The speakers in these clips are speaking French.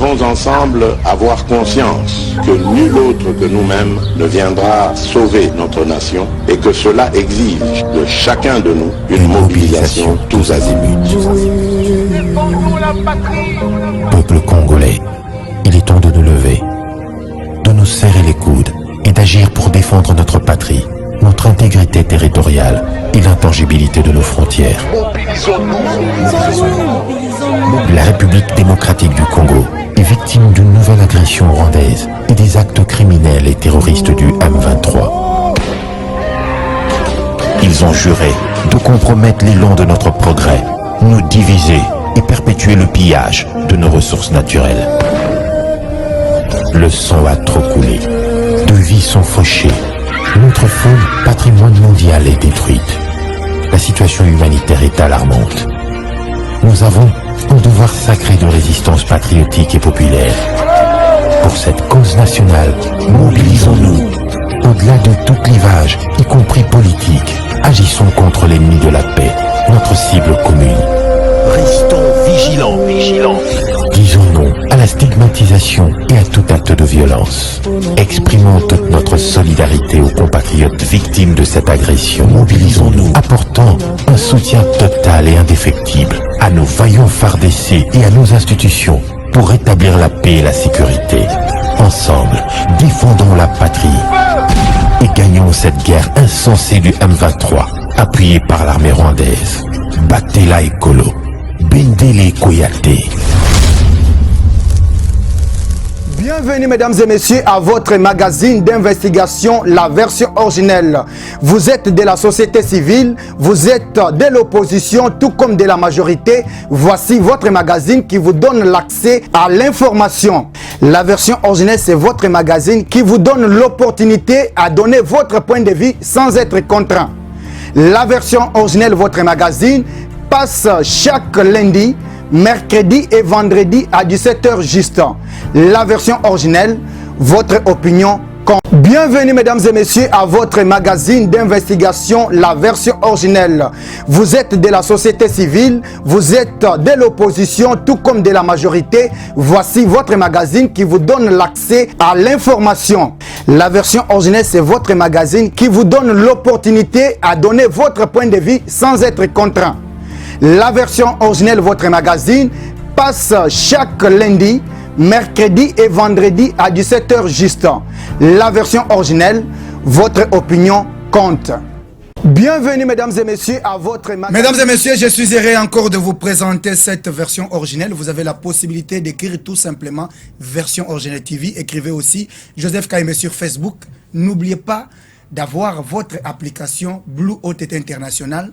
devons ensemble avoir conscience que nul autre que nous-mêmes ne viendra sauver notre nation et que cela exige de chacun de nous une mobilisation tous azimuts. Peuple congolais, il est temps de nous lever, de nous serrer les coudes et d'agir pour défendre notre patrie, notre intégrité territoriale et l'intangibilité de nos frontières. La République démocratique du Congo est victime d'une nouvelle agression rwandaise et des actes criminels et terroristes du M23. Ils ont juré de compromettre l'élan de notre progrès, nous diviser et perpétuer le pillage de nos ressources naturelles. Le sang a trop coulé, de vies sont fauchées, notre faune, patrimoine mondial, est détruite. La situation humanitaire est alarmante. Nous avons un devoir sacré de résistance patriotique et populaire. Pour cette cause nationale, mobilisons-nous. Au-delà de tout clivage, y compris politique, agissons contre l'ennemi de la paix, notre cible commune. Restons vigilants. Disons non à la stigmatisation et à tout acte de violence. Exprimons toute notre solidarité aux compatriotes victimes de cette agression. Mobilisons-nous, apportant un soutien total et indéfectible à nos vaillants FARDC et à nos institutions pour rétablir la paix et la sécurité. Ensemble, défendons la patrie et gagnons cette guerre insensée du M23, appuyée par l'armée rwandaise. Battez-la écolo, Bendele Koyate. Bienvenue mesdames et messieurs à votre magazine d'investigation, la version originelle. Vous êtes de la société civile, vous êtes de l'opposition tout comme de la majorité. Voici votre magazine qui vous donne l'accès à l'information. La version originelle, c'est votre magazine qui vous donne l'opportunité à donner votre point de vue sans être contraint. La version originelle, votre magazine, passe chaque lundi, mercredi et vendredi à 17h juste. La version originelle, votre opinion compte. Bienvenue mesdames et messieurs à votre magazine d'investigation, la version originelle. Vous êtes de la société civile, vous êtes de l'opposition tout comme de la majorité. Voici votre magazine qui vous donne l'accès à l'information. La version originelle, c'est votre magazine qui vous donne l'opportunité à donner votre point de vue sans être contraint. La version originelle, votre magazine, passe chaque lundi, mercredi et vendredi à 17h juste. La version originelle, votre opinion compte. Bienvenue mesdames et messieurs à votre magazine. Mesdames et messieurs, je suis heureux encore de vous présenter cette version originelle. Vous avez la possibilité d'écrire tout simplement version originelle TV. Écrivez aussi Joseph Kaimé sur Facebook. N'oubliez pas d'avoir votre application Blue OTT International.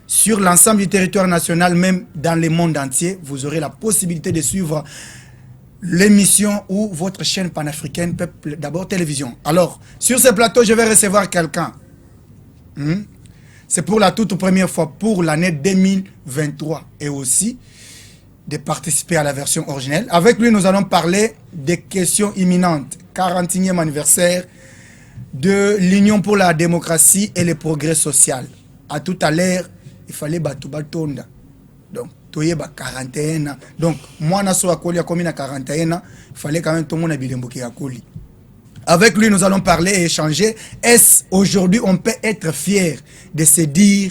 Sur l'ensemble du territoire national, même dans le monde entier, vous aurez la possibilité de suivre l'émission ou votre chaîne panafricaine, Peuple d'abord télévision. Alors, sur ce plateau, je vais recevoir quelqu'un. C'est pour la toute première fois pour l'année 2023 et aussi de participer à la version originelle. Avec lui, nous allons parler des questions imminentes. 40e anniversaire de l'Union pour la démocratie et le progrès social. À tout à l'heure, il fallait batubatonda. Donc, toye ba 41 ans. Donc, moi, na so akoli a commis na 41 ans, il fallait quand même tout le monde bilemboki akoli. Avec lui, nous allons parler et échanger. Est-ce aujourd'hui, on peut être fier de se dire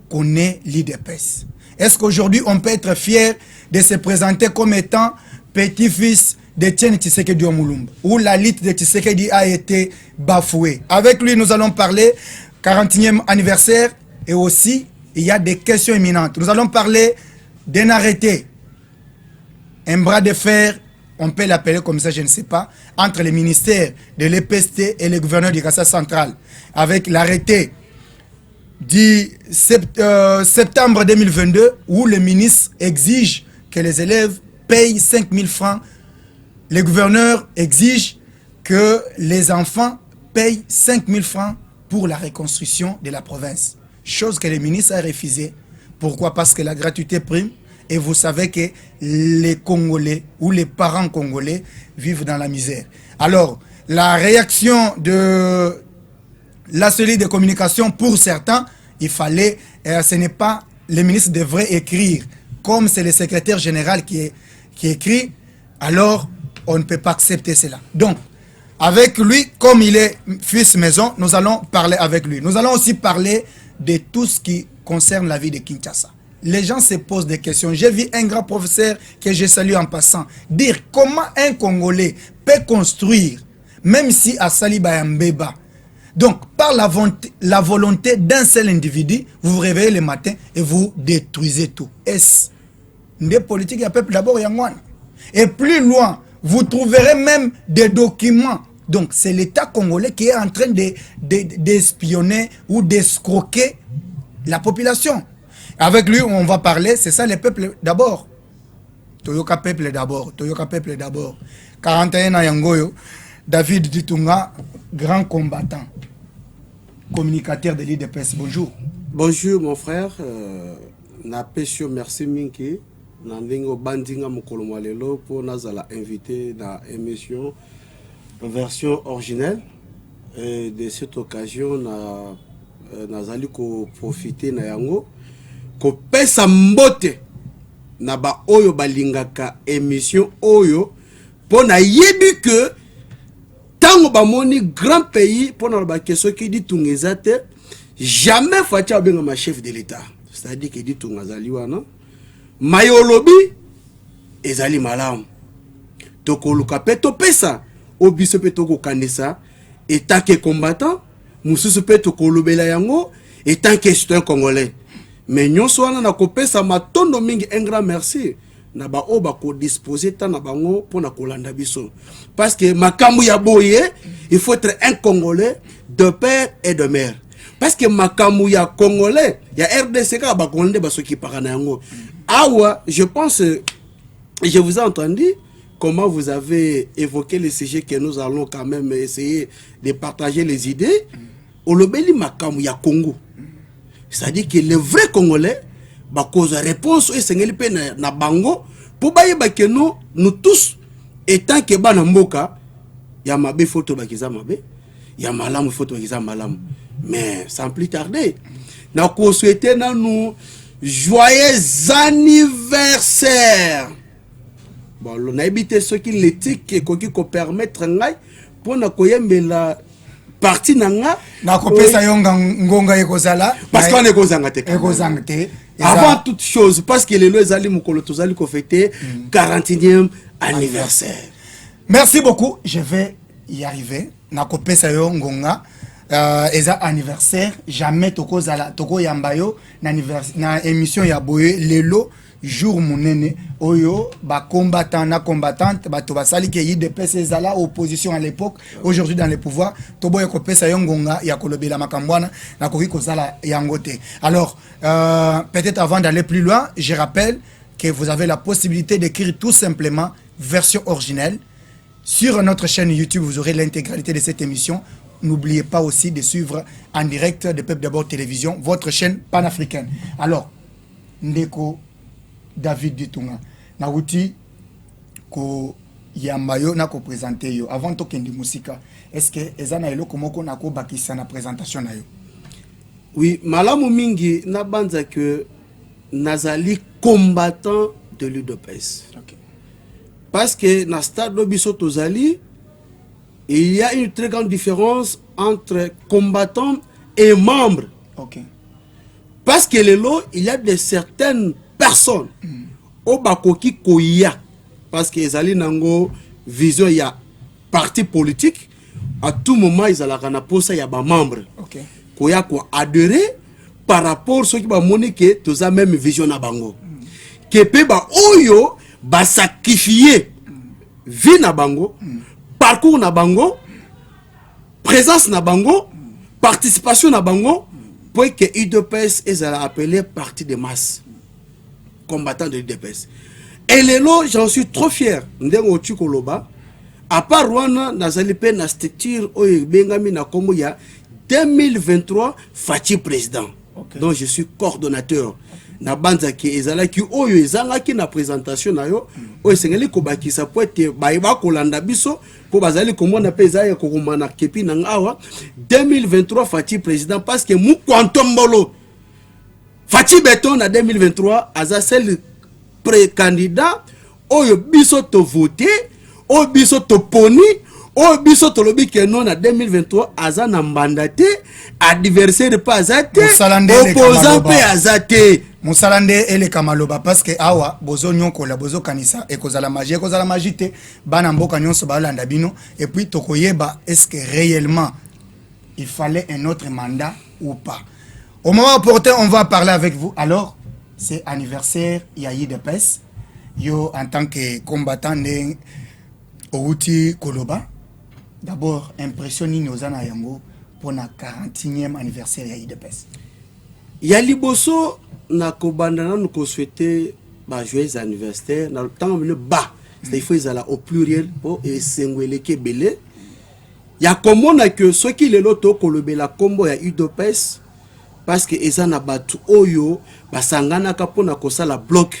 qu'on est l'IDPS? Est-ce qu'aujourd'hui, on peut être fier de se présenter comme étant petit-fils de Tieni Tshisekedi Omulumba, où la lutte de Tshisekedi a été bafouée? Avec lui, nous allons parler 40e anniversaire et aussi il y a des questions imminentes. Nous allons parler d'un arrêté, un bras de fer, on peut l'appeler comme ça, je ne sais pas, entre le ministère de l'EPST et le gouverneur du Kassai central, avec l'arrêté du septembre 2022, où le ministre exige que les élèves payent 5 000 francs. Le gouverneur exige que les enfants payent 5 000 francs pour la reconstruction de la province. Chose que le ministre a refusé. Pourquoi? Parce que la gratuité prime. Et vous savez que les Congolais ou les parents congolais vivent dans la misère. Alors, la réaction de la cellule de communication, pour certains, il fallait, ce n'est pas, le ministre devrait écrire, comme c'est le secrétaire général qui écrit, alors on ne peut pas accepter cela. Donc, avec lui, comme il est fils maison, nous allons parler avec lui. Nous allons aussi parler de tout ce qui concerne la vie de Kinshasa. Les gens se posent des questions. J'ai vu un grand professeur que je salue en passant dire comment un Congolais peut construire, même si à Saliba Mbeba. Donc, par la volonté d'un seul individu, vous vous réveillez le matin et vous détruisez tout. Est-ce des politiques à peuple d'abord Yangwan? Et plus loin, vous trouverez même des documents. Donc, c'est l'État congolais qui est en train d'espionner ou d'escroquer la population. Avec lui, on va parler, c'est ça, les peuples d'abord. Toyoka peuple d'abord, Toyoka peuple d'abord. 41 ans Yangoyo, David Ditunga, grand combattant, communicateur de l'IDPS. Bonjour. Bonjour mon frère, na pesio merci mingi, na ndingo bandinga mokolo malelo pour nazala invité dans émission version originelle. Et de cette occasion nazali ko profiter na yango ko pesa mbote na ba oyo balingaka émission oyo pour na yebi que tango ba moni grand pays pour na ba question qui dit tungezate jamais Fatia abenga ma chef de l'état, c'est-à-dire que dit tungazali wana mayolobi ezali malamu tokoluka pe to pesa obiso pe toko kanisa état que combattant mususu pe tokolobela yango étant que citoyen congolais. Mais nous sommes na kopesa matondo mingi un grand merci na ba o ba ko disposer ta na bango pour na kolanda biso parce que makambu ya boye il faut être un Congolais de père et de mère parce que makambu ya Congolais ya RDC ka ba Congolais ba soki parana yango awa je pense je vous ai entendu comment vous avez évoqué le sujet que nous allons quand même essayer de partager les idées au lobeli makambu ya Congo. C'est-à-dire que les vrais Congolais, bah cause réponse et c'est na bango pour bailler bah que nous tous étant que ba namboka ya mabe photo ba kiza mabe ya malamu photo ba kiza malamu mais sans plus tarder na ko souhaiter na nous joyeux anniversaire bon on a habité ce qui l'éthique qui ko permettre ngai pour na koyembela parti nanga na kopesa yonga ngonga ekozala parce qu'on est kozanga te avant toute chose parce que les lois ali mukolo tozali ko fêter 41e anniversaire. Merci beaucoup, je vais y arriver. Na kopesa yonga eza anniversaire jamais tokozala toko yambayo na émission ya boye lelo jour monene oyo ba combattant na combattante bato basali ke IDPS ezala opposition à l'époque aujourd'hui dans le pouvoir tobo ya kopesa yongonga ya kolobela makambwana na koki kozala yangote. Alors peut-être avant d'aller plus loin, je rappelle que vous avez la possibilité d'écrire tout simplement version originelle sur notre chaîne YouTube. Vous aurez l'intégralité de cette émission. N'oubliez pas aussi de suivre en direct de Peuple d'abord télévision, votre chaîne panafricaine. Alors ndeko David Ditunga na uti ko yambayo na ko présenter yo avant to kendi musika, est-ce que ezana eloko moko na ko bakisa na présentation na yo? Oui, malamu mingi na banza que nazali combattant de l'UDPS. Okay. Parce que na stade lobiso tozali il y a une très grande différence entre combattant et membre. Okay. Parce que le lot il y a de certaines personne au bakoki koya parce que ezali nango vision ya parti politique à tout moment ils ala kana posa ya ba membre okay koya ko adhérer par rapport ceux qui ba monique tous a même vision na bango que pe ba oyo ba sacrifier vie na bango parcours na bango présence na bango participation na bango pour que UDPS ezala appelé parti de masse combattant de l'UDPS. Et les lots, j'en suis trop fier. Ndengo Chukoloba, à part Rwanda, nazali pe na structure oyo bengami na kombo ya 2023 Fachi président. Okay. Donc je suis coordonnateur. Na banza ki ezala ki oyo ezanga ki na présentation na yo oyo sengeli ko bakisa po ete ba kolanda biso po bazali komona pe ezaya ko komana kepi na ngawa 2023 Fachi président parce que mu kwantombolo Fachi Beton en 2023 aza celle pré-candidat oyo biso to voté o biso toponi o biso tolobi ke non na 2023 aza na mandate adversaire pas azate opposant pe azate Mosalande ele kamaloba parce que awa bozo nyonkola bozo kanisa ekozala magie te bana mboka nyonso balanda bino et puis tokoyeba est-ce que réellement il fallait un autre mandat ou pas. Au moment opportun on va parler avec vous. Alors c'est anniversaire Yayi Depes yo en tant que combattant de Outi Koloba. D'abord impressionné nos ana yango pour na 40e anniversaire Yayi Depes. Yali boso na kobandana nous ko souhaiter ba joyeux anniversaire dans le temps le bas c'est il faut ils au pluriel pour esengwele kebele ya komona que ceux qui le loto kolobela kombo ya UDPS parce que ezana batu oyo basangana ka pona kosala bloc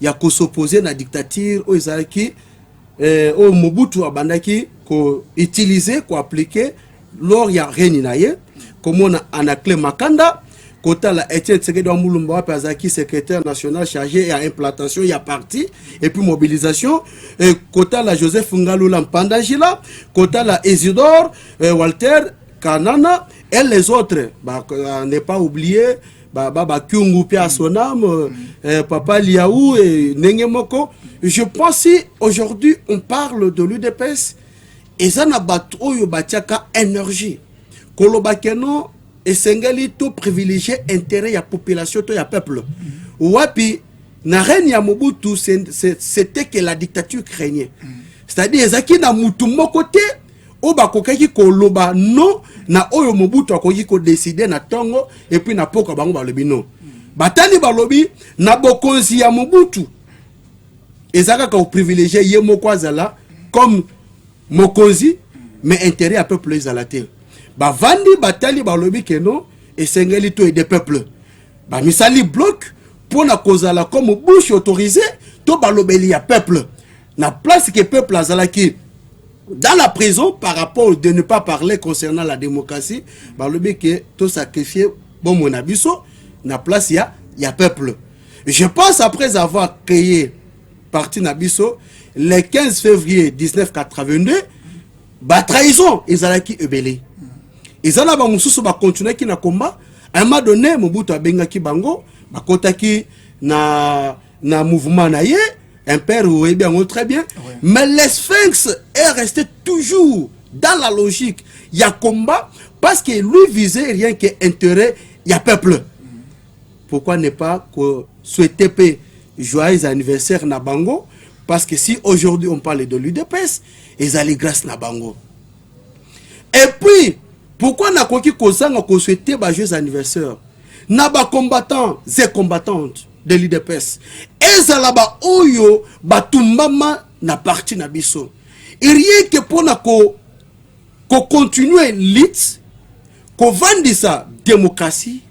ya ko s'opposer na dictature o ezalaki o Mobutu abandaki ko utiliser ko appliquer lors ya reni na ye komona Anaclet Makanda Kota la Etienne Tshisekedi wa Mulumba Pazaki secrétaire national chargé à implantation il y a parti et puis mobilisation Kota la Joseph Ngalula Mpandajila Kota la Isidore Walter Kanana et les autres n'est pas oublié Baba Kyungu Pia Sonam Papa Liaou et Nengemoko. Je pense si aujourd'hui on parle de l'UDPS et ça n'a pas trop batiaka énergie kolobakeno et Sengali tout privilégié intérêt ya population to ya peuple. Wapi na règne ya Mobutu c'était que la dictature craignait. C'est-à-dire ezaki na mutu mokote o bakokaki koloba non na oyo Mobutu akoki ko décider na tongo et puis na poko bango balobi non. Batani balobi na bokonzi ya Mobutu. Ezaka ka privilégié ye moko azala comme mokonzi mais intérêt à peuple ezalate. Ba vandi batali balobi que non et sengeli to et des peuples ba misali bloc pour na kozala comme bouche autorisée to balobeli ya peuple na place que peuple azalaki dans la prison par rapport de ne pas parler concernant la démocratie balobi que to sacrifier bon mon abiso na place ya peuple. Je pense après avoir créé parti nabiso le 15 février 1982 ba trahison ezalaki ebele. Ils ont ba mususu ba continuer ki na combat à un moment donné Mobutu abengaki bango bakotaki na mouvement na ye un père oui bien très bien ouais. Mais les Sphinx est resté toujours dans la logique il y a combat parce que lui visait rien que intérêt il y a peuple. Pourquoi ne pas souhaiter paix joyeux anniversaire na bango parce que si aujourd'hui on parle de l'UDPS ils allaient grâce na bango et puis pourquoi n'a pas souhaité ba joyeux anniversaire na ba combattants et combattantes de l'UDPS et ça là-bas oyo batumbama na parti na biso et rien que pour na ko continuer lit ko vendre sa démocratie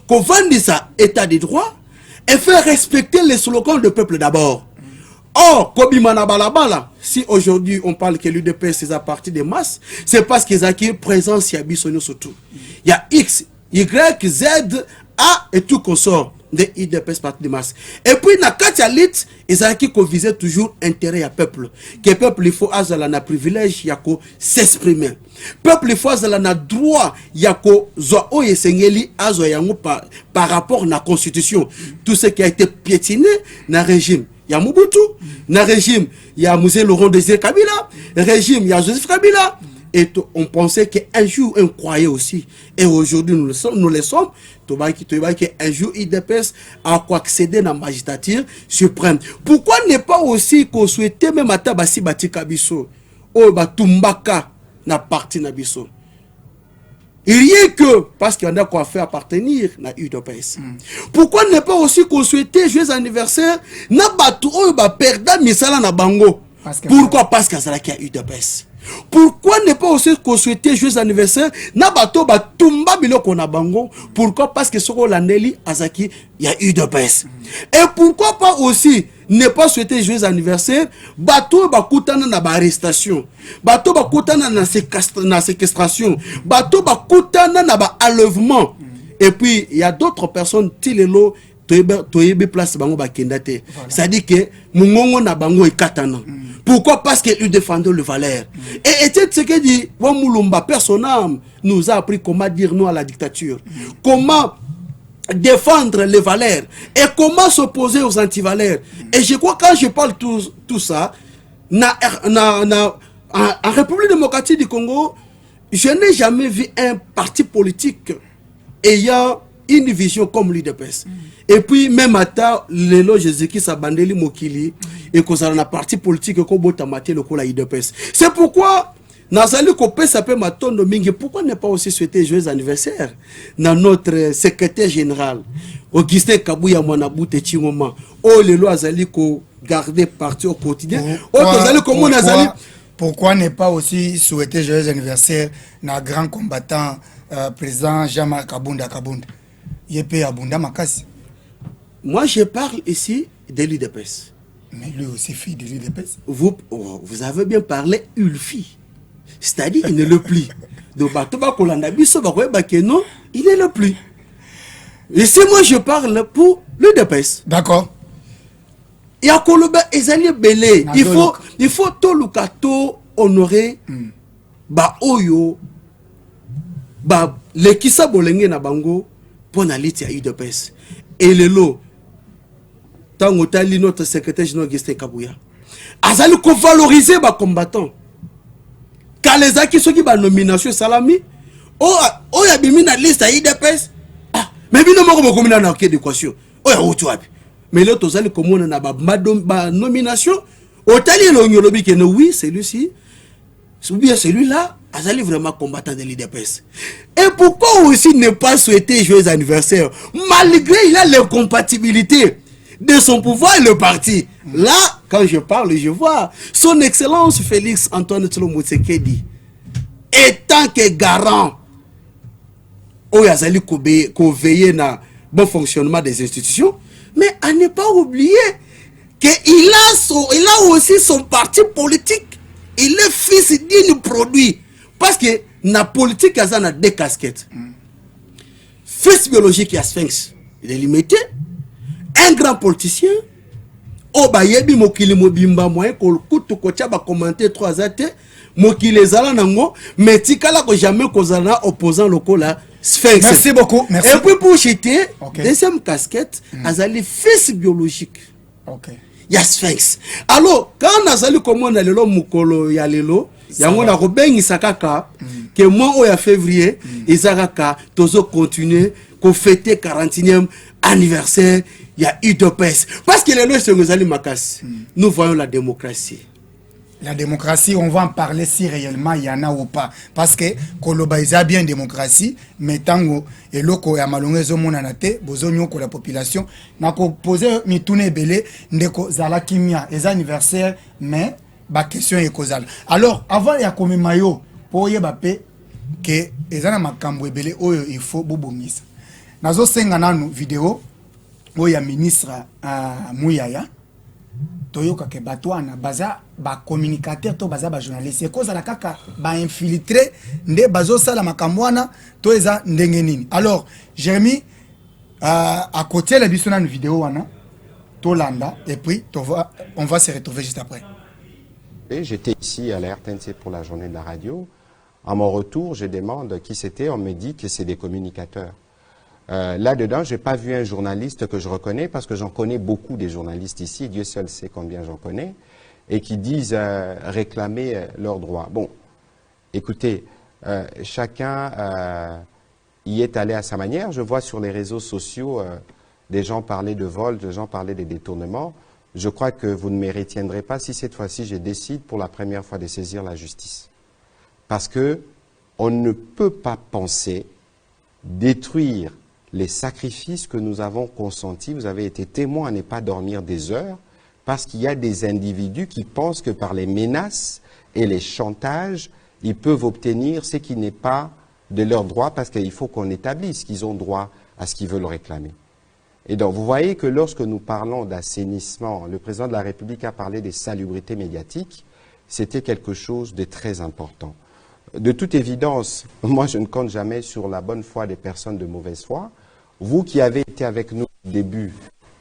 ko vendre sa état de droit et faire respecter les slogans du peuple d'abord. Or, Kobimana Balabala, si aujourd'hui on parle que l'UDPS c'est à partir des masses, c'est parce qu'ils acquièrent présence, il y a Bissonio surtout. Il y a X, Y, Z, A et tout consort de l'UDPS partie des masses. Et puis, dans Katia Lit, ils acquièrent viser toujours intérêt à peuple. Que peuple, il faut avoir un privilège, il y a qu'à s'exprimer. Peuple, il faut avoir un droit, il y a qu'à zoao et sengeli, par rapport à la constitution. Tout ce qui a été piétiné dans le régime. Il y a Mobutu, dans le régime, il y a Mosé Laurent Désiré Kabila, le régime, il y a Joseph Kabila. Et on pensait qu'un jour, on croyait aussi. Et aujourd'hui, nous le sommes. Un jour, IDPS a accéder dans la magistrature suprême. Pourquoi ne pas aussi qu'on souhaitait même à Tabassi Batika Bisso, ou Batumbaka, na parti na Bisso? Rien que parce qu'il y en a quoi faire appartenir à l'UDPS. Pourquoi ne pas aussi qu'on souhaitait joyeux anniversaire na batu ou ba perda misala na bango? Pourquoi? Parce qu'il y a l'UDPS. Pourquoi ne pas aussi qu'on souhaitait joyeux anniversaire na bato ba tumba biloko na bango? Pourquoi? Parce que soko landeli azaki il y a UDPS. Et pourquoi pas aussi ne pas souhaiter joyeux anniversaire bato ba kutana na ba arrestation, bato ba kutana na séquestration, bato ba kutana na ba enlèvement. Et puis il y a d'autres personnes tilelo toyebe place bango ba kendate. Ça dit que mungongo na bango ekatana. Pourquoi? Parce qu'ils défendaient le valeur. Et ce que dit Wamulumba, personne nous a appris comment dire non à la dictature. Comment défendre les valeurs et comment s'opposer aux antivaleurs. Et je crois que quand je parle tout ça, en République démocratique du Congo, je n'ai jamais vu un parti politique ayant une vision comme l'UDPS. Et puis même à ta les loges qui s'abandonnent mokili et qu'on a un parti politique comme Botamate le la UDPS. C'est pourquoi Nazali Kopé s'appelle Matondo Mingi. Pourquoi ne pas aussi souhaiter joyeux anniversaire dans notre secrétaire général Augustin Kabouya Mwanaboute Chingoma. Oh les lois Azali ko garder parti au quotidien. Pourquoi ne pas aussi souhaiter joyeux anniversaire na grand combattant président Jean-Marc Kabunda Kabunda. Yepé Abunda Makasi. Moi je parle ici de l'UDPS. Mais lui aussi fille de l'UDPS. Vous avez bien parlé Ulfi. C'est-à-dire il ne le plus. Donc il est le plus. Et si moi je parle pour l'UDPS. D'accord. Il y a Koloba Ezali Belé. Il faut tout le cateau honorer ba oyo ba le kisa bolenge na bango pour na liti à UDPS. Et le lot tant que notre secrétaire général Augustin Kabouya azali ko valoriser ba combattants. Quand les acquis sont qui ba nomination salami o ya bimi na liste à UDPS. Ah mais bino moko mo komina na d'équation. O ya otu abi. Mais là tozali komona na ba nomination otali l'onyolobi que oui celui-ci ou bien celui-là azali vraiment combattant de l'UDPS. Et pourquoi aussi ne pas souhaiter joyeux anniversaire malgré il a l'incompatibilité de son pouvoir et le parti. Là, quand je parle, je vois son excellence Félix Antoine Tshilombo Tsekedi étant que garant au yazali ko veiller na bon fonctionnement des institutions, mais à ne pas oublier qu'il a aussi son parti politique. Il est fils d'une produit. Parce que la politique a deux casquettes. Fils biologique, il y a Sphinx. Il est limité. Un grand politicien. Obayebi mokili mobimba moyen ko kutu ko tcha ba commenter 3 ate mokili zala nango mais tikala ko jamais kozala opposant lokola Sphinx. Merci beaucoup. Merci. Et puis pour chiter, deuxième casquette, azali fils biologique. OK. Ya Sphinx. Alors, quand nazali comment na lelo mukolo ya lelo, yango na robengi sakaka que moi au ya février, ezakaka tozo continuer ko fêter 41e anniversaire ya UDPS. Parce que les lois sont nazali makas. Nous voyons la démocratie. La démocratie, on va en parler si réellement il y en a ou pas. Parce que Koloba a bien démocratie, mais tango et loko ya malonge zo monanate, bozonyo ko la population, na ko poser mitune belé ndeko zala kimia, les anniversaires, mais ba question e kozala. Alors, avant ya komemayo, po yeba pe que ezana makambo ebele oyo il faut bobomisa. Nazo senga nanu vidéo oya ministre Muyaya toyoka ke batwana baza ba communicateur to baza ba journaliste ekoza la kaka ba infiltré nde bazo sala makamwana to eza ndenge nini. Alors Jérémy à côté la biso na vidéo wana to landa et puis on va se retrouver juste après. J'étais ici à la RTNC pour la journée de la radio. À mon retour, je demande qui c'était, on me dit que c'est des communicateurs. Là-dedans, je n'ai pas vu un journaliste que je reconnais parce que j'en connais beaucoup des journalistes ici, Dieu seul sait combien j'en connais, et qui disent réclamer leurs droits. Bon, écoutez, chacun y est allé à sa manière. Je vois sur les réseaux sociaux des gens parler de vol, des gens parler de détournement. Je crois que vous ne me retiendrez pas si cette fois-ci je décide pour la première fois de saisir la justice. Parce que on ne peut pas penser détruire les sacrifices que nous avons consentis. Vous avez été témoin à ne pas dormir des heures parce qu'il y a des individus qui pensent que par les menaces et les chantages, ils peuvent obtenir ce qui n'est pas de leur droit parce qu'il faut qu'on établisse qu'ils ont droit à ce qu'ils veulent réclamer. Et donc, vous voyez que lorsque nous parlons d'assainissement, le président de la République a parlé des salubrités médiatiques, c'était quelque chose de très important. De toute évidence, moi je ne compte jamais sur la bonne foi des personnes de mauvaise foi. Vous qui avez été avec nous au début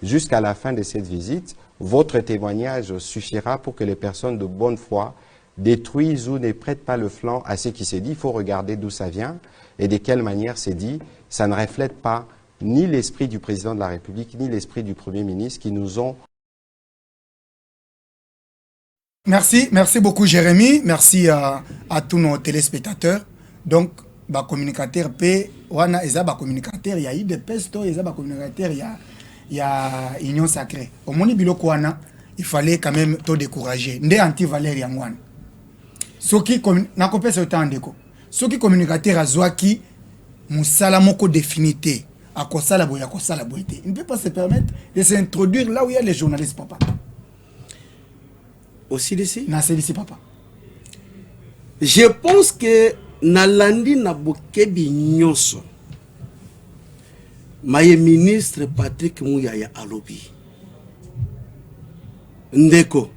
jusqu'à la fin de cette visite, votre témoignage suffira pour que les personnes de bonne foi détruisent ou ne prêtent pas le flanc à ce qui s'est dit. Il faut regarder d'où ça vient et de quelle manière c'est dit. Ça ne reflète pas ni l'esprit du président de la République, ni l'esprit du Premier ministre qui nous ont... Merci beaucoup Jérémy, merci à tous nos téléspectateurs. Donc, bah communicateur P, wana eza ba communicateur, il y a eu des pesto, eza ba communicateur, il y a Union Sacrée. Au moni biloko wana, il fallait quand même te décourager. Ndé anti-Valérie Yangwan. Soki na kopé ce temps ndeko. Soki communicateur azwaki musala moko définité. À kosala boya kosala boité. Il ne peut pas se permettre de s'introduire là où il y a les journalistes papa. Aussi d'ici? Na c'est d'ici papa. Je pense que Nalandi Nabokebi Nyonso, maye ministre Patrick Mouyaya alobi. Ndeko.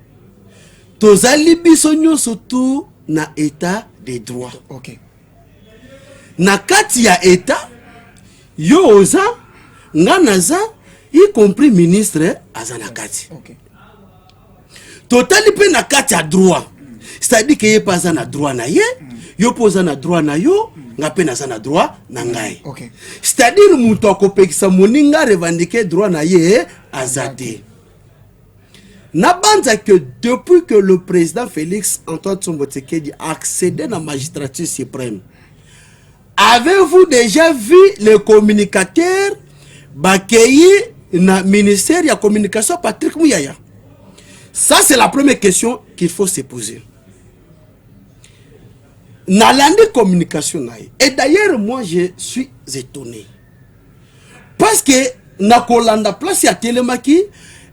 Tozali biso nyonso tout na état de droit. OK. Na kati ya état, yo oza, nganaza, y compris ministre Azanakati. OK. Totali pe na kati ya droit. C'est-à-dire que yé pas na droit na ye, yo posa na droit na yo, nga pe na na droit na ngai. OK. C'est-à-dire muto akopekisa moninga revendiquer droit na ye azate. Na banza que depuis que le président Félix Antoine Tshisekedi a accédé à la magistrature suprême, avez-vous déjà vu les communicateurs bakeyi na ministère de la communication Patrick Mouyaya? Ça, c'est la première question qu'il faut se poser. Nalandi communication naïe. Et d'ailleurs, moi, je suis étonné. Parce que Nakolanda place ya Telemaki,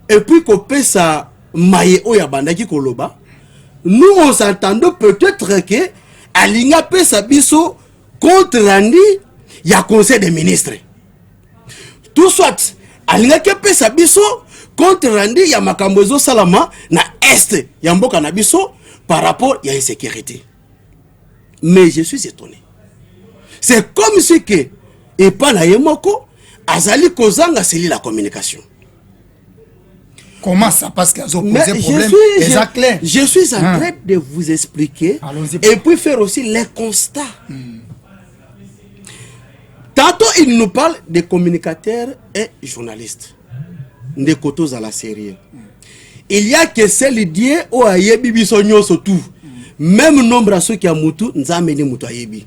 et puis qu'on paie sa maye oya bandaki koloba, nous, on s'entendait peut-être que Alinga paie sa biso contre Randi, il y a conseil des ministres. Tout soit, Alinga paie sa biso contre Randi, il y a Makambozo Salama, na Est, Yambo Kanabiso, par rapport à l'insécurité. Mais je suis étonné. C'est comme si que, et pas la Yemoko, Azali Kozanga, c'est la communication. Comment ça? Parce qu'ils ont posé problème. Je suis en train de vous expliquer et puis faire aussi les constats. Tantôt, il nous parle des communicateurs et journalistes. Des kotos à la série. Il y a que celle d'hier ou à Yebi Bisonyo surtout. Même nombre à ceux qui ont moutu, nous avons mené moutu à Yebi.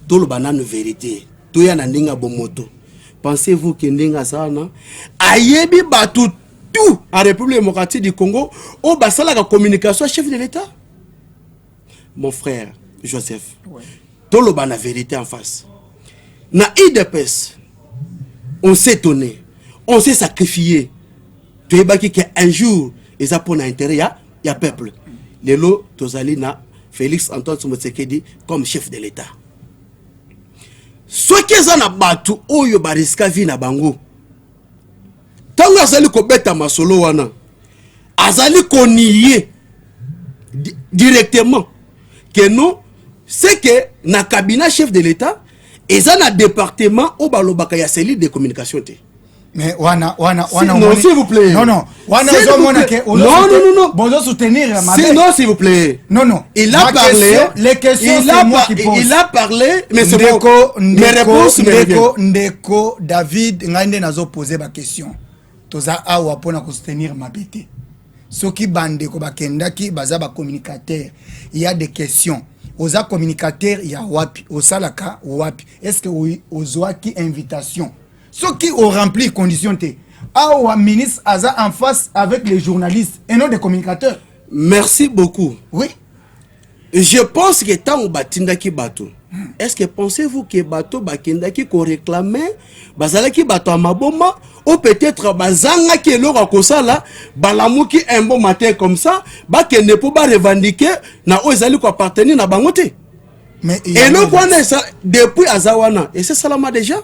Tout le banane vérité. Tout y a n'inga bon moto. Pensez-vous que n'inga ça na? À Yebi batou tout à République démocratique du Congo. Au basala la communication chef de l'État. Mon frère Joseph. Tout le banane vérité en face. Na IDPS, on s'est étonné. On s'est sacrifié. Tu es baki qu'un jour, ils ont pour l'intérêt, il y a peuple. Les lots, Tozali na Félix Antoine Tshisekedi comme chef de l'État. Ce qui est en abattu, oyo bariska vi na bango. Tango azali ko beta masolo wana, azali ko nier directement que non, c'est que na cabinet chef de l'État, ils ont un département au balobaka ya cellule de communication te. Mais wana non, s'il vous plaît. Non. Non. Bon, soutenir la non, s'il vous plaît. Non. Il a parlé. Les questions, c'est moi qui pose. Il a parlé, mais c'est bon. Mes réponses, Ndeko, David, ngande nazo poser ma question. Toza awa pona ko soutenir ma bête. Soki bandeko bakendaki baza ba communicateur. Il y a des questions. Oza communicateur, il y a wapi. Osalaka wapi. Est-ce que ozwaki invitation? Ceux qui ont rempli les conditions, un ministre Aza en face avec les journalistes et non des communicateurs. Merci beaucoup. Oui. Je pense que tant batindaki bateau. Est-ce que pensez-vous que bateau bakindaki ko réclamait bazalaki bateau maboma ou peut-être bazanga ki eloko kosala balamuki un bon matin comme ça ba kende po ba revendiquer na o ezali ko appartenir na bangote. Mais et le point depuis Azawana et c'est ça déjà.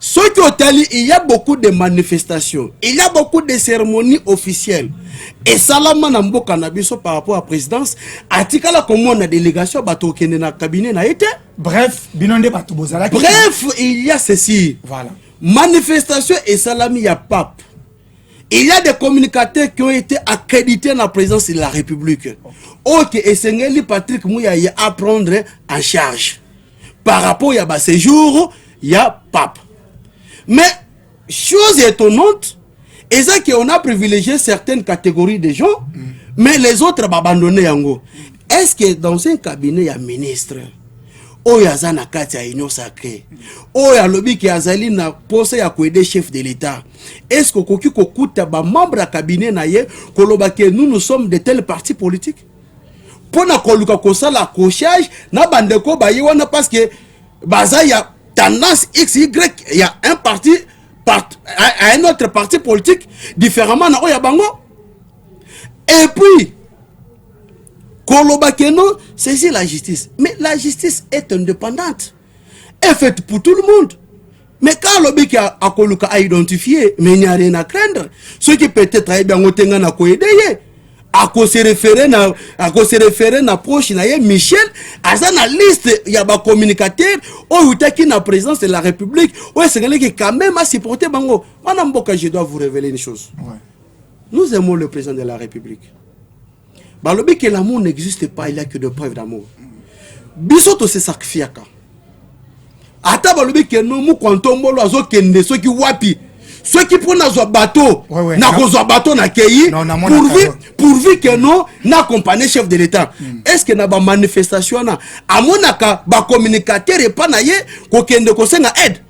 Ce qui est Italie, il y a beaucoup de manifestations, il y a beaucoup de cérémonies officielles. Et Salama Nambo Canabiso par rapport à la présidence, Atikala comme on a délégation, bateau qui est dans le cabinet n'a été. Bref, il y a ceci. Voilà. manifestation et salami il y a pape. Il y a des communicateurs qui ont été accrédités dans la présidence de la République. Ok, et c'est Patrick Mouya à prendre en charge. Par rapport à ce séjour, il y a pape. Mais, chose étonnante, et ça qu'on a privilégié certaines catégories de gens, mais les autres abandonné yango. Est-ce que dans un cabinet, il y a ministre? Oyo azana kati ya union sacrée. Oyo alobi ki azali na poste ya koede chef de l'État. Est-ce que koki kokuta ba membre ya cabinet na ye koloba ke nous sommes de tels partis politiques? Pona koluka kosala cochage na bandeko ba ye wana parce que baza ya tendance XY, il y a un parti à un autre parti politique différemment na oya bango. Et puis Kolobakeno, c'est la justice. Mais la justice est indépendante. Elle est faite pour tout le monde. Mais quand l'obéki a Koluka a identifié, mais il n'y a rien à craindre. Ceux qui peut-être aient bien otenga na koedeye, à quoi se référer na proche na Michel, à la liste il y a des communicateurs, ou qui na présence de la République, ou c'est quelqu'un qui quand même a supporté bango. Madame Boka, je dois vous révéler une chose. Ouais. Nous aimons le président de la République. Balobi que l'amour n'existe pas, il n'y a que de preuves d'amour. Bisoto se sacrifie. Ata balobi que nous mou kontombolo azo kende ceux qui wapi, ceux qui prennent un bateau, na kozo bateau na keyi, pourvu que nous n'accompagner chef de l'État. Est-ce que na ba manifestation na amonaka ba communicateur et pas na ye ko kende ko senga aide.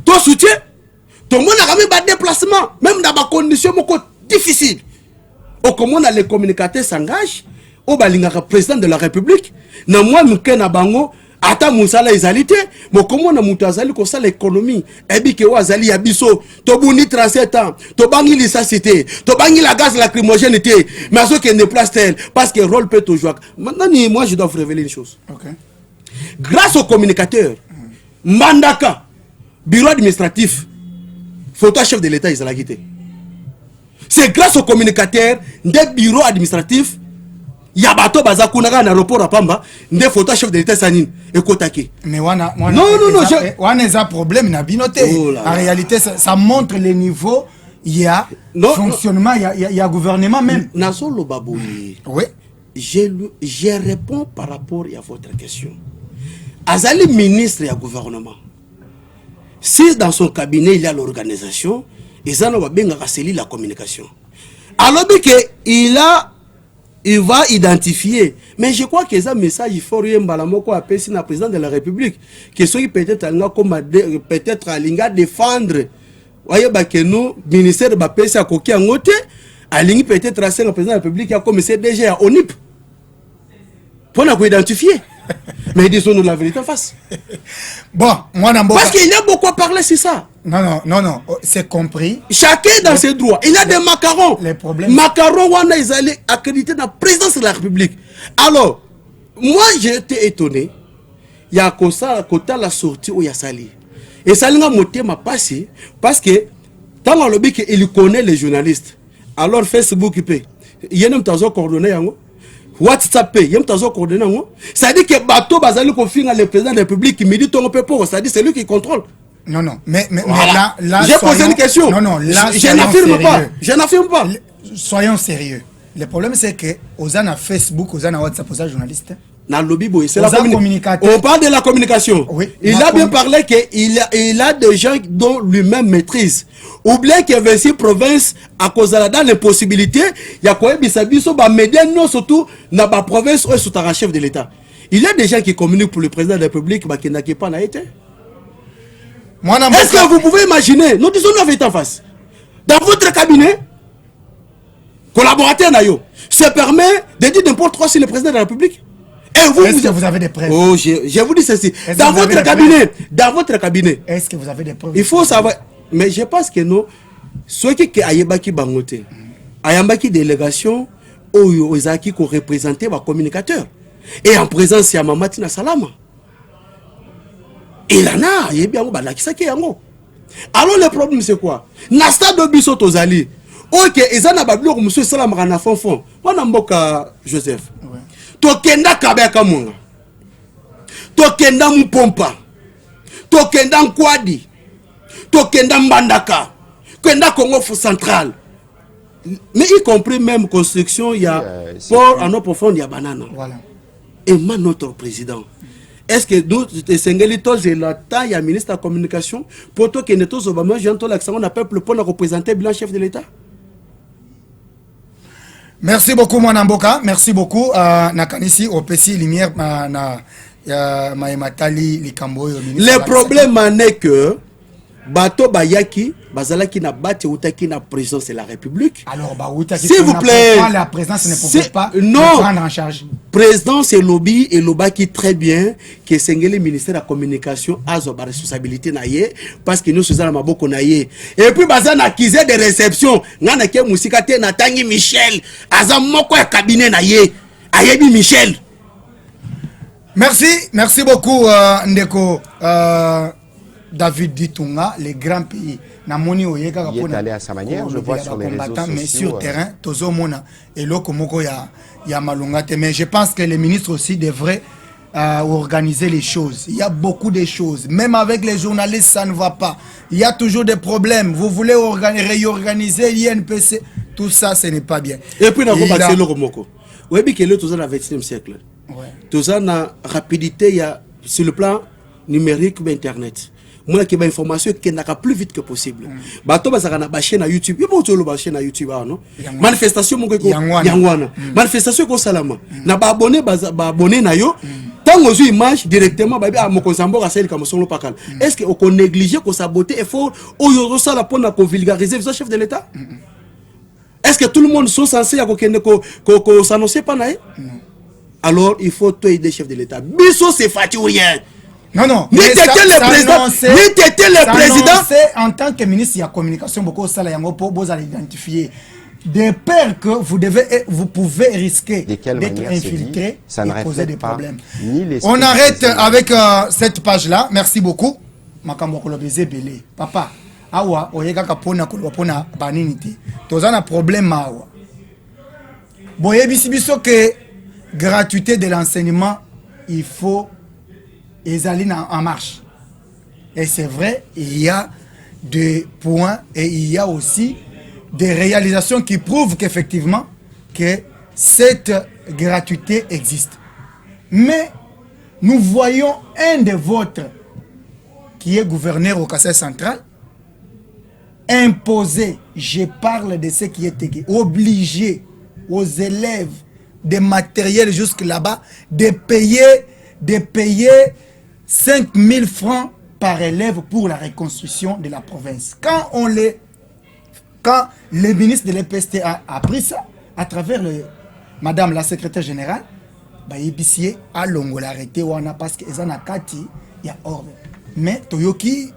To soutien, to mona ka ba déplacement, même dans ba conditions moko difficiles. Au comment les communicateurs s'engagent, au balingaka président de la République, na moi mukena bango, ata musala izalité, mais comment na mutazali ko ça l'économie, ebi ke wazali ya biso, to buni 37 ans, to bangi l'issacité, to bangi la gaz lacrymogène, mais à ce qui ne place tel, parce que rôle peut toujours. Maintenant, moi je dois vous révéler une chose. Okay. Grâce aux communicateurs, Mandaka, bureau administratif, photo chef de l'État, ils ont quitté. C'est grâce aux communicateurs des bureaux administratifs, Yabato Bazakunaga un aéroport à Pamba, des photos chef de l'État Sanine et Kotake. Mais on a un problème, n'a binoté. En réalité, ça montre les niveaux, il y a fonctionnement, il y a gouvernement même. Nasolo Baboui. Oui. Je réponds par rapport à votre question. Azali ministre et gouvernement. Si dans son cabinet il y a l'organisation, ils ont bien rassemblé la communication. Alors il va identifier. Mais je crois que ça message il faut rien balamoko appeler si le président de la République que ceux qui peut-être à l'inga défendre. Voyez que nous ministère de PSA à coquille en côté à l'inga peut-être à le président de la République qui a commencé déjà à ONIP pour nous identifier. Mais disons-nous la vérité en face. Bon, moi parce qu'il y a beaucoup à parler, c'est ça. Non, c'est compris. Chacun dans ses droits. Il y a des macarons. Les problèmes. Macarons, ils allaient accréditer dans la présidence de la République. Alors, moi, j'ai été étonné. Il y a comme ça, à la sortie où il y a Sali. Et Sali m'a monté ma passé parce que, tant qu'on dit qu'il connaît les journalistes, alors Facebook, il y a même temps coordonné. WhatsApp, il y a un coordonné. Ça dit que bateau bazali confie le président de la République qui me dit ton peu pour ça dit c'est lui qui contrôle. Non, mais voilà. là j'ai posé une question. Non, là je n'affirme pas. Soyons sérieux. Le problème c'est que Ozana Facebook, Ozana WhatsApp, Ozana journaliste. Dans le lobby, c'est la communication. On parle de la communication. Oui, il a bien parlé qu'il a des gens dont lui-même maîtrise. Oubliez que 26 provinces, à cause de l'impossibilité, il y a quoi bisabiso, médias, non, surtout, dans la province, où est un chef de l'État. Il y a des gens qui communiquent pour le président de la République, qui n'a pas été. Est-ce que vous pouvez imaginer, nous disons la vérité en face, dans votre cabinet, collaborateur Nayo, se permet de dire n'importe quoi sur le président de la République? Est-ce que vous avez des preuves? Oh, je vous dis ceci. Dans votre cabinet. Est-ce que vous avez des preuves? Il faut savoir. Mais je pense que nous, ceux qui ayebaki bangote, ayambaki délégation, oyozaki qui représentait les communicateurs. Et en présence, il y a Mamatina Salama. Il en a, il y a bien alors le problème c'est quoi? Nasta de Bissot aux alliés. Ok, ils en ont bablé comme monsieur Salam Rana Fonfon. On a mboka Joseph. Tokenda kabeka munga. Tokenda mpompa. Tokenda nkwadi. to kenda Mbandaka, kenda Congo central. Mais y compris même construction, il y a port en eau profonde, il y a banane. Voilà. Et moi, notre président, est-ce que nous, j'ai le temps, il y a ministre de la communication, pour toi, que nous Obama, j'ai entendu l'accent, on a peuple pour représenter le blanc chef de l'État? Merci beaucoup, Mwanamboka. Merci beaucoup. Nakanisi, Opesi, Lumière, Maïmatali, Likamboyo. Le problème en est que Bato Bayaki, Bazalaki na bati outaki na présidence de la République. Alors, s'il vous plaît, la présidence ne pouvait pas non, prendre en charge. Présidence et lobby et lobaki très bien que Sengeli ministère de la communication a sa responsabilité naie parce que nous sommes à Maboko naie. Et puis Bazan accusé de réception, ngana ke musikate na tangi Michel, azam moko ya cabinet naie, ayebi Michel. Merci beaucoup Ndeko David Ditunga, les grands pays. Il est allé à sa manière, je vois sur les réseaux sociaux. Mais sur terrain, Tozo Mona et Lokomoko ya Malungate. Mais je pense que les ministres aussi devraient organiser les choses. Il y a beaucoup de choses. Même avec les journalistes, ça ne va pas. Il y a toujours des problèmes. Vous voulez réorganiser l'INPC. Tout ça, ce n'est pas bien. Et puis, nous avons Lokomoko. Oui, mais que nous sommes dans le XXe siècle. Tout ça, la rapidité, sur le plan numérique ou Internet. Moi, qui a information qui n'a plus vite que possible. Bato bazakana ba chaîne YouTube. Il faut le ba chaîne YouTube non. Manifestation mon ko yangwana. Manifestation ko salama. Na ba abonné na yo. Tant aux images directement ba a mokonsambo ka sel comme son pakal. Est-ce que on néglige ko saboter effort au yo ça la pour ko vulgariser le chef de l'État? Est-ce que tout le monde sont censés à ko s'annoncer pas naé? Alors il faut toi aider chef de l'État. Biso c'est fatigué. Non. Ni t'étais le président. En tant que ministre de la communication, beaucoup ça pour vous identifier des peurs que vous pouvez risquer d'être infiltré et poser des problèmes. On arrête avec cette page-là. Merci beaucoup. Papa, awa oyeka kapona kolopona baniniti. Tozana problème awa. Boye biso que gratuité de l'enseignement, il faut Ezali en marche. Et c'est vrai, il y a des points et il y a aussi des réalisations qui prouvent qu'effectivement que cette gratuité existe. Mais nous voyons un de vôtres qui est gouverneur au Kassai central imposer, je parle de ce qui est obligé aux élèves des matériels jusque là-bas de payer 5 000 francs par élève pour la reconstruction de la province. Quand le ministre de l'EPST a pris ça, à travers madame la secrétaire générale, il a l'arrêté parce que les kati il y a ordre. Mais Toyoki,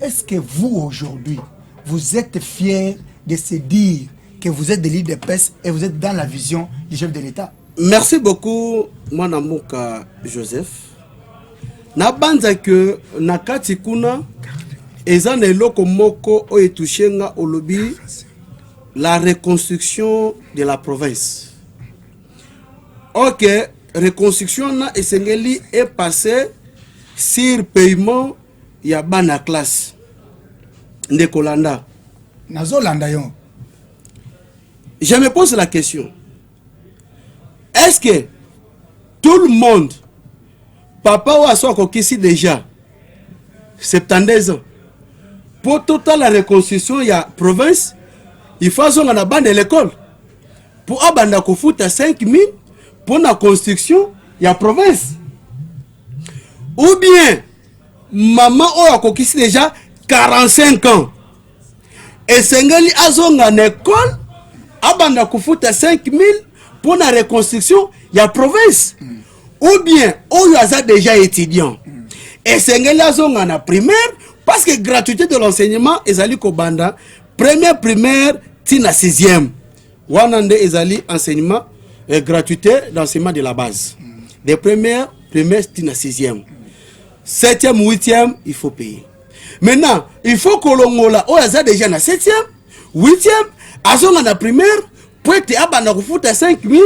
est-ce que vous aujourd'hui, vous êtes fiers de se dire que vous êtes des leaders de PES et vous êtes dans la vision du chef de l'État? Merci beaucoup, Mwanamuka Joseph. Nabanza que nakati kuna ezana eloko moko o etushenga olobi la reconstruction de la province. Ok, reconstruction na esengeli est passé sur paiement ya bana classe ndekolanda. Nazolanda yo. Je me pose la question. Est-ce que tout le monde, papa ou asso ici déjà 72 ans, pour toute la reconstruction, il y a province, il faut qu'on a bande de l'école. Pour abanda ko fouta 5 000 pour la construction, il y a province. Ou bien maman ou ici déjà 45 ans. Et Sengali azonga en école, abanda ko fouta 5 000 pour la reconstruction, il y a province. Ou bien, on a déjà étudiant. Et c'est en primaire, parce que gratuité de l'enseignement, ezali kobanda, primaire, tina 6e. Wanande ezali enseignement, gratuité d'enseignement de la base. Des primaire, tina 6e. 7e, 8e, il faut payer. Maintenant, il faut que l'on a déjà na 7e, 8e, azonga na primaire, pour être à 5 000,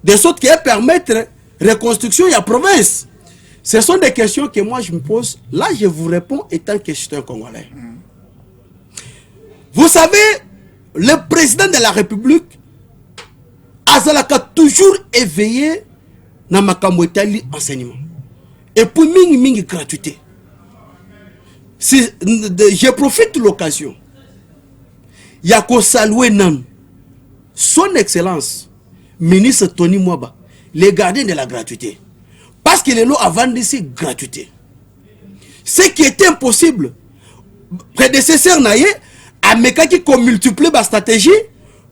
de sorte qui permettre reconstruction de la province. Ce sont des questions que moi je me pose. Là, je vous réponds étant que je suis un Congolais. Vous savez, le président de la République a toujours éveillé dans ma enseignement. Et pour mingi gratuité. Je profite de l'occasion. Il y a qu'au saluer nan. Son Excellence, ministre Tony Mwaba, les gardiens de la gratuité. Parce que les lots avant d'ici gratuité. Ce qui était impossible, prédécesseur naïe, a mécanique qui multiplié la stratégie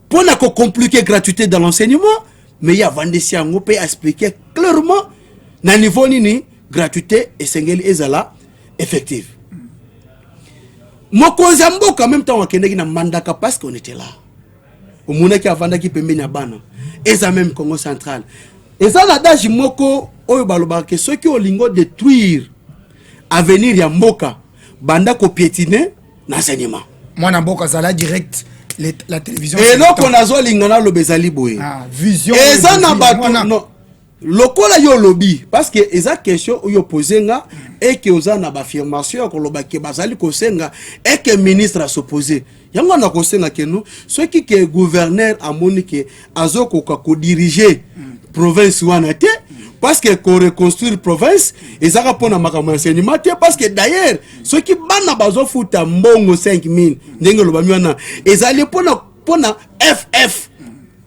pour ne compliquer gratuité dans l'enseignement, mais il y a Vandessi en peut expliquer clairement dans le niveau nini gratuité et sengeli ezala effective. Moko zambo quand même temps on kende na mandaka parce qu'on était là. Au mona qui avanda qui pembe na bana. Eza même Congo central. Eza la daji moko oyo baloba que ceux qui ont lingo détruire avenir ya mboka banda ko piétiner l'enseignement. Moi na mboka zala direct la télévision. Et là qu'on a zo lingana lo bezali boye. Ah, vision. Eza na bato non. Lokola yo lobby parce que eza question yo posenga et que oza na affirmation ko loba ke bazali ko senga et que ministre a s'opposer yango na ko senga ke nous ceux qui que gouverneur a monique azoko ko diriger province wana te parce que ko reconstruire province ezaka pona makambo enseignement te parce que d'ailleurs ceux qui bana bazo futa mbongo 5000 ndenge loba miwana ezali pona FF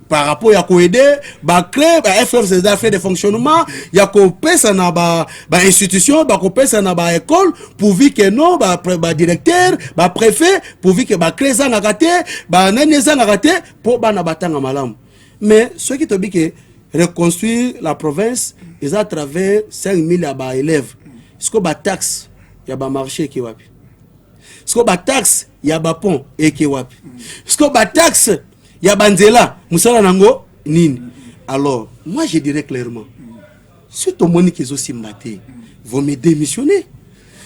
par rapport à aider ba créer ba FF c'est des frais de fonctionnement ya ko pesa na ba institution ba ko pesa na ba école pourvu que non ba directeur ba préfet pourvu que ba créer ça na raté ba nani ça na raté pour ba na batanga malamu mais ceux qui te dit que reconstruire la province ils à travers 5000 ba élèves ce que ba taxe ya ba marché qui wapi ce que ba taxe ya ba pont et qui wapi ce que ba taxe ya banzela musala nango nini. Alors moi je dirais clairement si tout le monde qui est aussi maté vous me démissionner,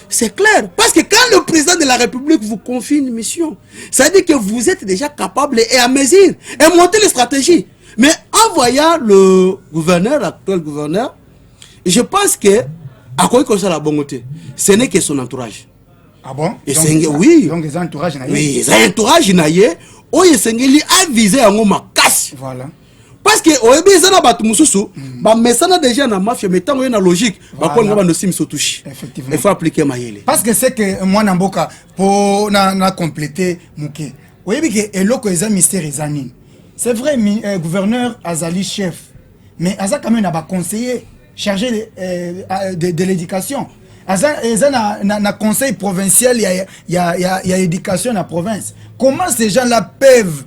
c'est clair parce que quand le président de la République vous confie une mission ça dit que vous êtes déjà capable et à mesure et monter les stratégies. Mais en voyant le gouverneur, l'actuel gouverneur, je pense que à quoi que ça la bonne côté ce n'est que son entourage. Ah bon? Et donc, oui donc les entourages naïe. Oui les entourages naïe oye sengeli avisé en ma casse. Voilà. Parce que oyebi ezana batu mususu ba mesana déjà na mafia mais tant na logique ba ko ngaba no sim so touche. Effectivement. Il faut appliquer mayele. Parce que c'est que moi na mboka pour na compléter muke. Oyebi que eloko eza mystère ezani. C'est vrai gouverneur azali chef mais aza quand même na ba conseiller chargé de l'éducation. Aza na conseil provincial il y a éducation na province. Comment ces gens-là peuvent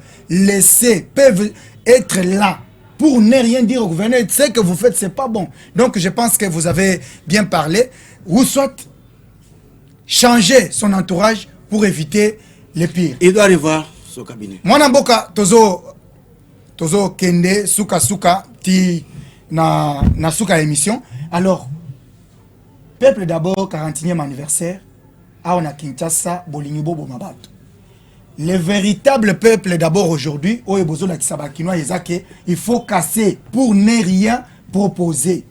être là pour ne rien dire au gouverneur? Ce que vous faites, c'est pas bon. Donc je pense que vous avez bien parlé. Ou soit changer son entourage pour éviter le pire. Il doit aller voir son cabinet. Moi namboka tozo kende suka ti na suka émission. Alors peuple d'abord 41e anniversaire a on a Kinshasa bolingi bobo mabato. Le véritable peuple d'abord aujourd'hui, il faut casser pour ne rien proposer.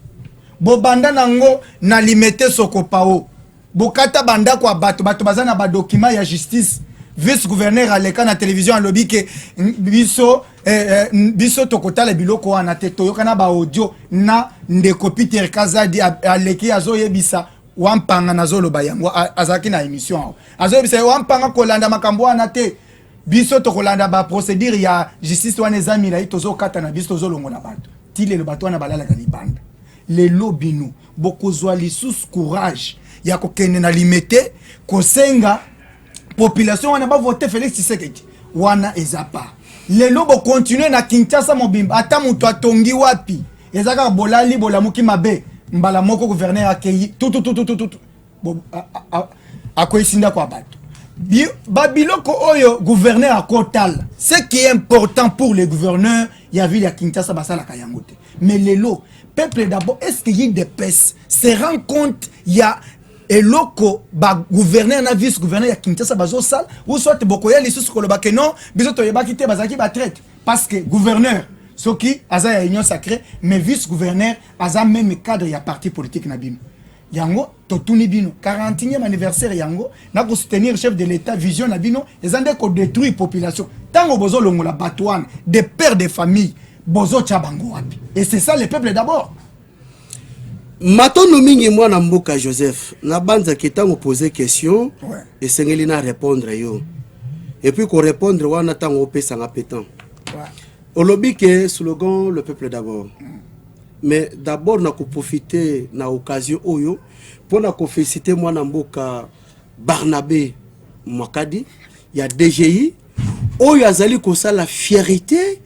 Bobanda nango na limité sokopao. Bokata banda kwa bato bazana ba document ya justice. Vice-gouverneur aleka na télévision a lobby que biso tokota le biloko wana te toyokana ba audio na ndeko Peter Kazadi aleki azoyebisa wampanga nazolo bayango azaki na émission azo bisa wampanga kolanda makambo wana te biso to kolanda ba procédure ya justice wana ezami la itozo kata na biso tozo longo na bato tile le bato wana balala ka libanda le lobinu bokozwa lisusu courage ya kokende na limité kosenga population wana ba voter Félix Tshisekedi wana ezapa le lobo continuer na Kinshasa mobimba ata muto atongi wapi ezaka bolali bolamuki mabe mbala moko gouverneur akeyi tout akoisinda kwa bato babiloko oyo gouverneur akotal ce qui est important pour les gouverneurs ya ville ya Kinshasa basala kayangote mais lelo peuple d'abord est-ce qu'il y a des pèses se rend compte ya eloko ba gouverneur na vice gouverneur ya Kinshasa bazo sal ou soit bokoya lisusu koloba ke non biso to yebaki te bazaki ba traite parce que gouverneur soki aza ya union sacrée mais vice gouverneur aza même cadre ya parti politique na bim yango totuni bino 40e anniversaire yango na ko soutenir chef de l'état vision na bino ezande ko détruire population tango bozo longola batouane des pères de famille bozo tchabango wapi et c'est ça le peuple d'abord. Matono mingi mwana mboka Joseph na banza ketango poser question et sengeli na répondre yo et puis ko répondre wana tango pesa nga pétan olobi ke slogan le peuple d'abord mais d'abord na ko profiter na occasion oyo pour na ko féliciter mwana mboka Barnabé Mwakadi ya DGI oyo azali ko sala fierté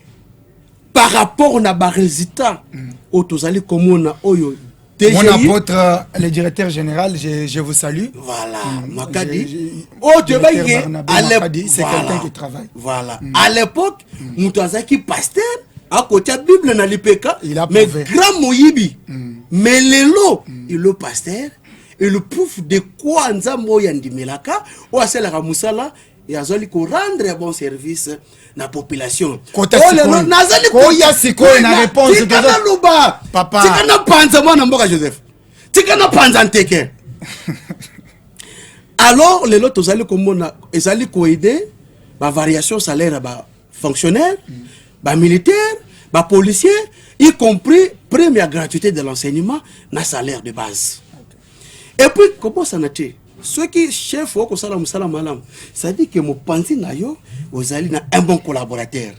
par rapport na ba résultat o tozali komona oyo mon apôtre, le directeur général, je vous salue. Voilà, Makadi. Oh, tu vas y aller. C'est quelqu'un qui travaille. Voilà. À l'époque, Moutouazaki pasteur, à côté de la Bible, dans l'IPK, mais grand Moyibi. Mais l'élo, il le pasteur, et le prouve de quoi Nzambo Yandi Melaka, ou à celle Ramoussala, et à Zoli ko rendre un bon service na population. Kota siko na réponse de papa. Tika na panza mwana mboka Joseph. Tika na panza nteke. Alors les lots ozali komona ezali ko aider ba variation salaire ba fonctionnaire, ba militaire, ba policier, y compris première gratuité de l'enseignement na salaire de base. Et puis comment ça n'a-t-il? Ceux qui chef au Kosala Moussala Malam, ça dit que mon panzi nayo, vous allez un bon collaborateur.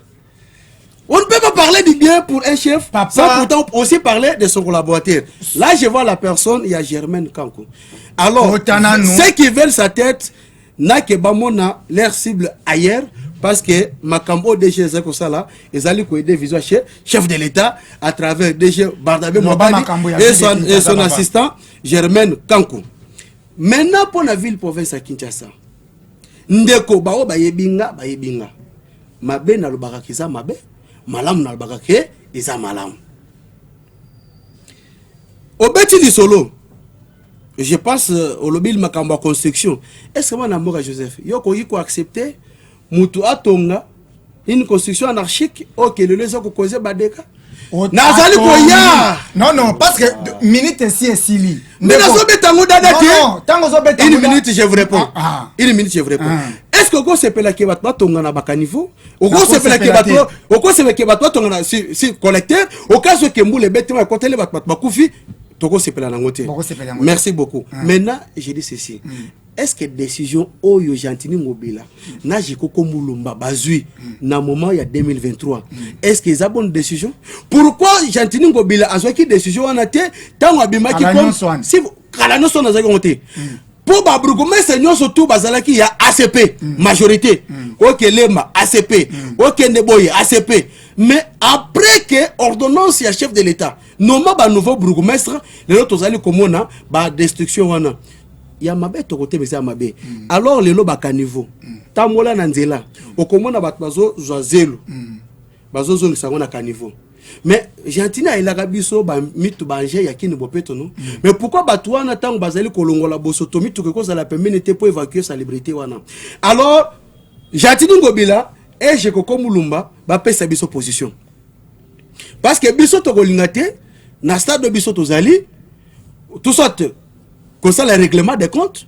On ne peut pas parler du bien pour un chef, papa, sans pourtant aussi parler de son collaborateur. Là, je vois la personne, il y a Germaine Kanko. Alors, ceux qui veulent sa tête, n'a que bamona leur cible ailleurs, parce que Makambo DG Zekosala, ils allaient aider visuel chef de l'État à travers DG Barnabé Mwakadi et son assistant Germaine Kanko. Maintenant pour la ville province à Kinshasa ndeko bao bayebinga mabe na lobaka kiza mabe malam na lobaka ke iza malam obeti di solo je passe au lobby makamba construction est-ce que moi mboka Joseph yoko yiko accepter mutu atonga une construction anarchique OK le lezo ko causer badeka nazali koya non parce que minute ici et sili mais nazo betango dada non tango zo betango une minute je vous réponds une minute je vous réponds est-ce que go sepela ke batwa tonga na bakanivo go sepela ke batwa go sepela ke batwa tonga na si collecteur au cas où kembule betement côté les batwa bakufi toko sepela na ngote merci beaucoup maintenant je dis ceci est-ce que décision oyo Gentini Ngobila na jikoko mulumba bazui na moment il y a 2023 est-ce que c'est bonne décision pourquoi Gentini Ngobila a qui décision wana te tango abimaki comme si kala no sona zaki ngote pour babrugume senyo surtout bazalaki ya ACP majorité OK lema ACP OK ndeboye ACP mais après que ordonnance ya chef de l'état nomma ba nouveau bourgmestre les autres allez komona ba destruction wana ya mabe to côté mais mabe alors les loba caniveau tamola na nzela okomona bat bazo zelo bazo zo ngisango na caniveau mais Gentina il a biso ba mitu banje ya kini bopeto non mais pourquoi batouana tango bazali kolongola bosotomi to ko za la permanente pour évacuer célébrité wana alors Gentini Ngobila et je koko mulumba ba pesa biso position parce que biso to kolingate na stade de biso tozali tout sorte qu'on ça le règlement des comptes,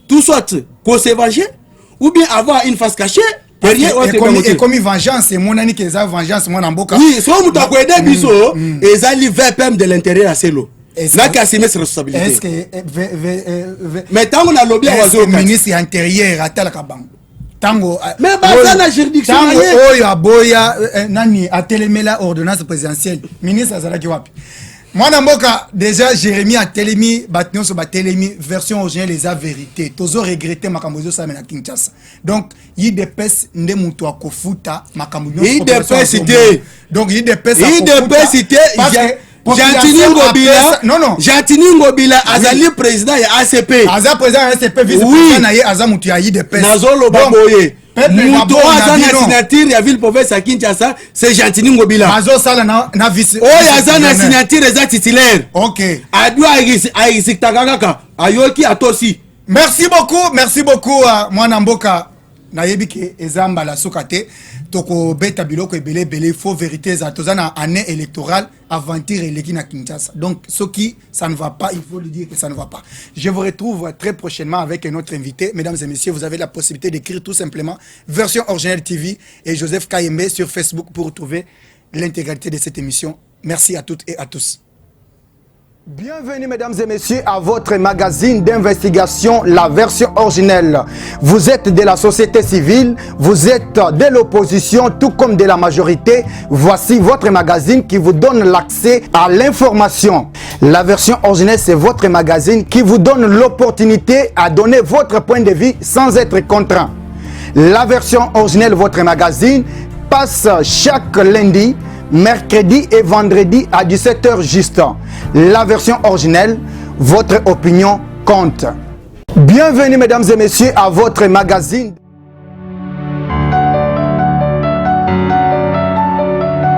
tout soit qu'on s'évangile, ou bien avoir une face cachée. Et comme vengeance, c'est mon ami qui a vengeance, mon amboka. Oui, si on m'a aidé, biso, et ça livre PM de l'intérieur à Celo. Là, qui a assumé ses responsabilités. Est-ce que. Mais tant qu'on a lobby à le ministre intérieur à tel kabang. Tango. Mais bah, la juridiction. Tango, oya, boya, nani, à télémela ordonnance présidentielle. Ministre Azalaki Wapi. Moi, Namboka, déjà, Jérémy a télémi, Batnion sur télémi, version originale, les a vérité. Tozo regretté Makamozo Samena Kinshasa. Donc, il y a des pèses, des moutons à Kofuta, Makamozo. Il y a des pèses cité. Donc, il y a des pèses à Kofuta. Il y a des pèses cité. Gentini Ngobila, non. Gentini Ngobila, Azali président et ACP. Azali président et ACP, vice-président, Azamouti, il y a des pèses. Nazolo Baboye. Mouto Azana signature ya ville province à Kinshasa, c'est Gentini Ngobila. Mazo Sala na vice. Oh, Azana signature est titulaire. Ok. Adwa Aïsik Tagagaka, Ayoki Atosi. Merci beaucoup, Mwana Mboka. nayebi ke ezamba la sokate toko beta biloko ebele faux vérité za tozana année électorale aventure eleki na Kinshasa. Donc ce qui ça ne va pas, il faut le dire que ça ne va pas. Je vous retrouve très prochainement avec un autre invité. Mesdames et messieurs, vous avez la possibilité d'écrire tout simplement Version Originelle TV et Joseph Kayembe sur Facebook pour retrouver l'intégralité de cette émission. Merci à toutes et à tous. Bienvenue mesdames et messieurs à votre magazine d'investigation, la version originelle. Vous êtes de la société civile, vous êtes de l'opposition tout comme de la majorité. Voici votre magazine qui vous donne l'accès à l'information. La version originelle, c'est votre magazine qui vous donne l'opportunité à donner votre point de vue sans être contraint. La version originelle, votre magazine, passe chaque lundi, mercredi et vendredi à 17h juste. La version originelle, votre opinion compte. Bienvenue mesdames et messieurs à votre magazine.